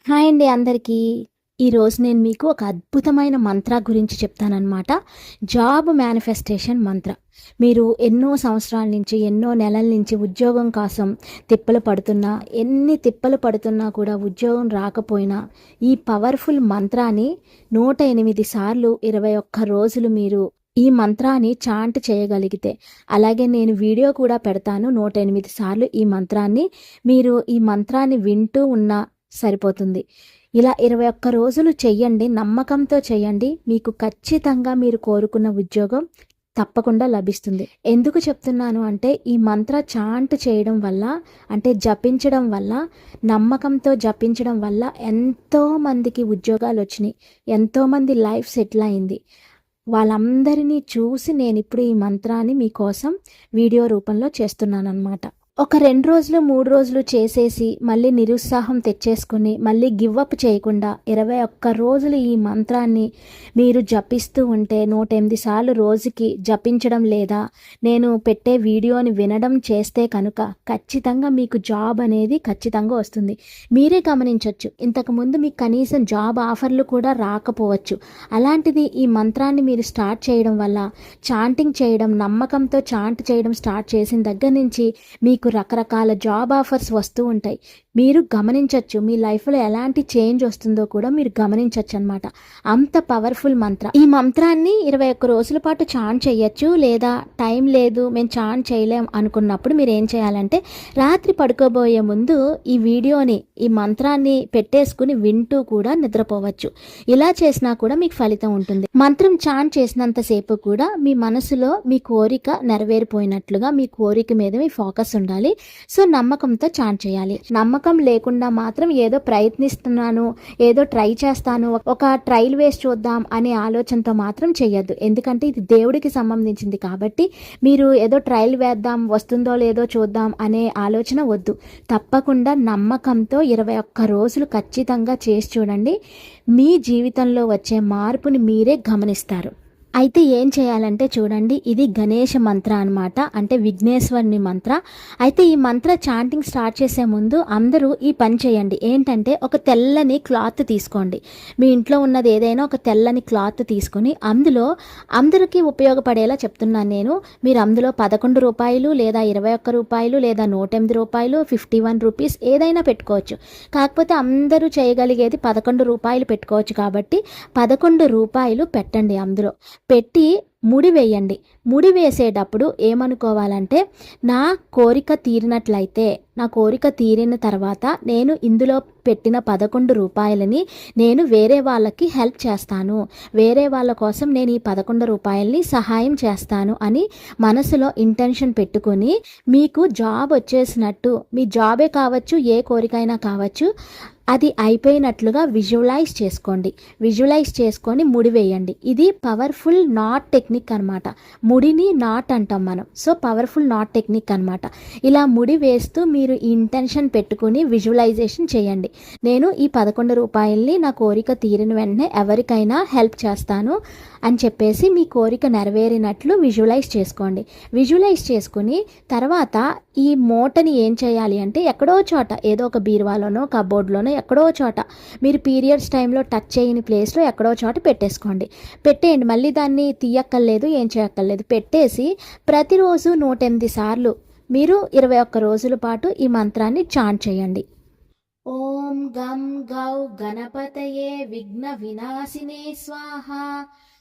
Hi అండి అందరికీ. ఈరోజు నేను మీకు ఒక అద్భుతమైన మంత్ర గురించి చెప్తాననమాట. జాబ్ మేనిఫెస్టేషన్ మంత్ర. మీరు ఎన్నో సంవత్సరాల నుంచి, ఎన్నో నెలల నుంచి ఉద్యోగం కోసం తిప్పలు పడుతున్నా, ఎన్ని తిప్పలు పడుతున్నా కూడా ఉద్యోగం రాకపోయినా, ఈ పవర్ఫుల్ మంత్రాన్ని 108 సార్లు 21 రోజులు మీరు ఈ మంత్రాన్ని చాంట్ చేయగలిగితే, అలాగే నేను వీడియో కూడా పెడతాను 108 సార్లు ఈ మంత్రాన్ని. మీరు ఈ మంత్రాన్ని వింటూ ఉన్నా సరిపోతుంది. ఇలా 21 రోజులు చెయ్యండి. నమ్మకంతో చేయండి. మీకు ఖచ్చితంగా మీరు కోరుకున్న ఉద్యోగం తప్పకుండా లభిస్తుంది. ఎందుకు చెప్తున్నాను అంటే, ఈ మంత్ర చాంట్ చేయడం వల్ల, అంటే జపించడం వల్ల, నమ్మకంతో జపించడం వల్ల ఎంతోమందికి ఉద్యోగాలు వచ్చినాయి. ఎంతోమంది లైఫ్ సెటిల్ అయింది. వాళ్ళందరినీ చూసి నేను ఇప్పుడు ఈ మంత్రాన్ని మీకోసం వీడియో రూపంలో చేస్తున్నానన్నమాట. ఒక 2 రోజులు 3 రోజులు చేసేసి మళ్ళీ నిరుత్సాహం తెచ్చేసుకుని మళ్ళీ గివ్అప్ చేయకుండా 21 రోజులు ఈ మంత్రాన్ని మీరు జపిస్తూ ఉంటే, 108 సార్లు రోజుకి జపించడం లేదా నేను పెట్టే వీడియోని వినడం చేస్తే కనుక ఖచ్చితంగా మీకు జాబ్ అనేది ఖచ్చితంగా వస్తుంది. మీరే గమనించవచ్చు, ఇంతకుముందు మీకు కనీసం జాబ్ ఆఫర్లు కూడా రాకపోవచ్చు. అలాంటిది ఈ మంత్రాన్ని మీరు స్టార్ట్ చేయడం వల్ల, చాంటింగ్ చేయడం, నమ్మకంతో చాంట్ చేయడం స్టార్ట్ చేసిన దగ్గర నుంచి మీకు రకరకాల జాబ్ ఆఫర్స్ వస్తూ ఉంటాయి. మీరు గమనించవచ్చు, మీ లైఫ్లో ఎలాంటి చేంజ్ వస్తుందో కూడా మీరు గమనించవచ్చు అనమాట. అంత పవర్ఫుల్ మంత్ర. ఈ మంత్రాన్ని 21 రోజుల పాటు చాంట్ చేయొచ్చు. లేదా టైం లేదు, మేము చాంట్ చేయలేం అనుకున్నప్పుడు మీరు ఏం చేయాలంటే, రాత్రి పడుకోబోయే ముందు ఈ వీడియోని, ఈ మంత్రాన్ని పెట్టేసుకుని వింటూ కూడా నిద్రపోవచ్చు. ఇలా చేసినా కూడా మీకు ఫలితం ఉంటుంది. మంత్రం చాంట్ చేసినంతసేపు కూడా మీ మనసులో మీ కోరిక నెరవేరిపోయినట్లుగా, మీ కోరిక మీద మీ ఫోకస్ ఉండాలి. సో నమ్మకంతో చాంట్ చేయాలి. నమ్మకం లేకుండా మాత్రం ఏదో ప్రయత్నిస్తున్నాను, ఏదో ట్రై చేస్తాను, ఒక ట్రైల్ వేసి చూద్దాం అనే ఆలోచనతో మాత్రం చేయొద్దు. ఎందుకంటే ఇది దేవుడికి సంబంధించింది కాబట్టి మీరు ఏదో ట్రైల్ వేద్దాం, వస్తుందో లేదో చూద్దాం అనే ఆలోచన వద్దు. తప్పకుండా నమ్మకంతో 21 రోజులు ఖచ్చితంగా చేసి చూడండి. మీ జీవితంలో వచ్చే మార్పుని మీరే గమనిస్తారు. అయితే ఏం చేయాలంటే చూడండి, ఇది గణేష మంత్ర అనమాట, అంటే విఘ్నేశ్వరుని మంత్ర. అయితే ఈ మంత్ర చాంటింగ్ స్టార్ట్ చేసే ముందు అందరూ ఈ పని చేయండి. ఏంటంటే, ఒక తెల్లని క్లాత్ తీసుకోండి. మీ ఇంట్లో ఉన్నది ఏదైనా ఒక తెల్లని క్లాత్ తీసుకుని అందులో అందరికీ ఉపయోగపడేలా చెప్తున్నాను నేను. మీరు అందులో 11 రూపాయలు లేదా 21 రూపాయలు లేదా 108 రూపాయలు, 51 రూపీస్ ఏదైనా పెట్టుకోవచ్చు. కాకపోతే అందరూ చేయగలిగేది 11 రూపాయలు పెట్టుకోవచ్చు కాబట్టి 11 రూపాయలు పెట్టండి. అందులో పెట్టి ముడి వేయండి. ముడి వేసేటప్పుడు ఏమనుకోవాలంటే, నా కోరిక తీరినట్లయితే, నా కోరిక తీరిన తర్వాత నేను ఇందులో పెట్టిన 11 రూపాయలని నేను వేరే వాళ్ళకి హెల్ప్ చేస్తాను, వేరే వాళ్ళ కోసం నేను ఈ 11 రూపాయలని సహాయం చేస్తాను అని మనసులో ఇంటెన్షన్ పెట్టుకొని, మీకు జాబ్ వచ్చేసినట్టు, మీ జాబే కావచ్చు, ఏ కోరికైనా కావచ్చు, అది అయిపోయినట్లుగా విజువలైజ్ చేసుకోండి. విజువలైజ్ చేసుకొని ముడి వేయండి. ఇది పవర్ఫుల్ నాట్ టెక్నిక్ అనమాట. ముడిని నాట్ అంటాం మనం. సో పవర్ఫుల్ నాట్ టెక్నిక్ అనమాట. ఇలా ముడి వేస్తూ మీరు ఈ ఇంటెన్షన్ పెట్టుకుని విజువలైజేషన్ చేయండి. నేను ఈ 11 రూపాయల్ని నా కోరిక తీరిన వెంటనే ఎవరికైనా హెల్ప్ చేస్తాను అని చెప్పేసి మీ కోరిక నెరవేరినట్లు విజువలైజ్ చేసుకోండి. విజువలైజ్ చేసుకుని తర్వాత ఈ మూటని ఏం చేయాలి అంటే, ఎక్కడో చోట, ఏదో ఒక బీరువాలోనో కబోర్డ్లోనో ఎక్కడో చోట, మీరు పీరియడ్స్ టైంలో టచ్ చేయని ప్లేస్లో ఎక్కడో చోట పెట్టేసుకోండి. పెట్టేయండి. మళ్ళీ దాన్ని తీయక్కర్లేదు, ఏం చేయక్కర్లేదు. పెట్టేసి ప్రతిరోజు 108 సార్లు మీరు 21 రోజుల పాటు ఈ మంత్రాన్ని చాంట్ చేయండి. ఓం గం గౌ గణపతయే విఘ్న వినాశినే స్వాహ.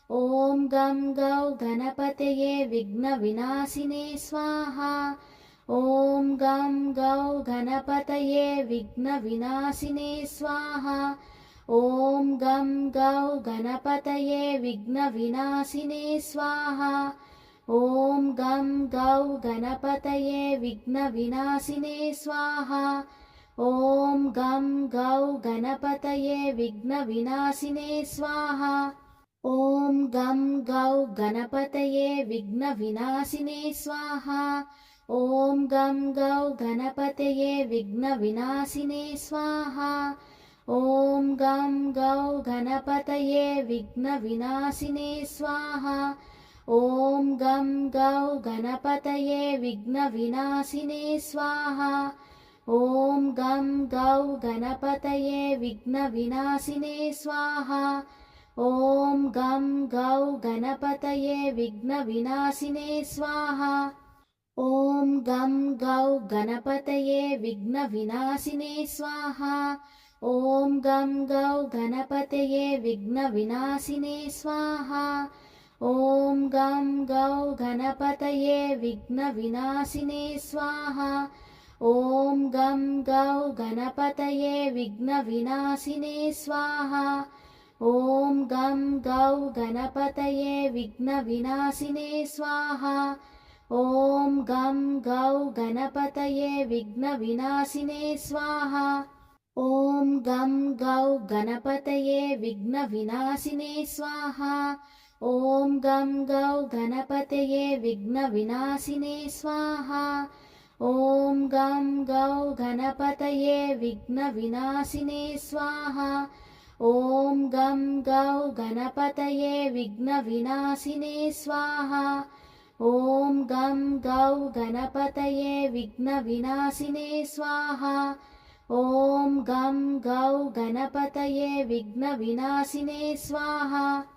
ఓం గం గౌ గణపతయే విఘ్న వినాశినే స్వాహ. ఓం గం గౌ గణపతయే విఘ్న వినాశినే స్వాహ. ఓం గం గౌ గణపతయే విఘ్న వినాశినే స్వాహ. ఓం గం గౌ గణపతయే విఘ్న వినాశినే స్వాహ. ఓం గం గౌ గణపతయే విఘ్న వినాశినే స్వాహ. ఓం గం గౌ గణపతయే విఘ్న వినాశినే స్వాహ. ఓం గం గౌ గణపతయే విఘ్న వినాశినే స్వాహ. ఓం గం గౌ గణపతయే విఘ్న వినాశినే స్వాహ. ఓం గం గౌ గణపతయే విఘ్న వినాశినే స్వాహ. ॐ गं गौ गणपतये विघ्नविनाशिने स्वाहा। ॐ गं गौ गणपतये विघ्नविनाशिने स्वाहा। ॐ गं गौ गणपतये विघ्नविनाशिने स्वाहा। ॐ गं गौ गणपतये विघ्नविनाशिने स्वाहा। ॐ गं गौ गणपतये विघ्नविनाशिने स्वाहा। ॐ गं गौ गणपतये विघ्नविनाशिने स्वाहा। ॐ गं गौ गणपतये विघ्नविनाशिने स्वाहा। ॐ गं गौ गणपतये विघ्नविनाशिने स्वाहा। ॐ गं गौ गणपतये विघ्नविनाशिने स्वाहा। ॐ गं गौ गणपतये विघ्नविनाशिने स्वाहा। ॐ गं गौ गणपतये विघ्नविनाशिने स्वाहा। ॐ गं गौ गणपतये विघ्नविनाशिने स्वाहा। ॐ गं गौ गणपतये विघ्नविनाशिने स्वाहा। ॐ गं गौ गणपतये विघ्नविनाशिने स्वाहा।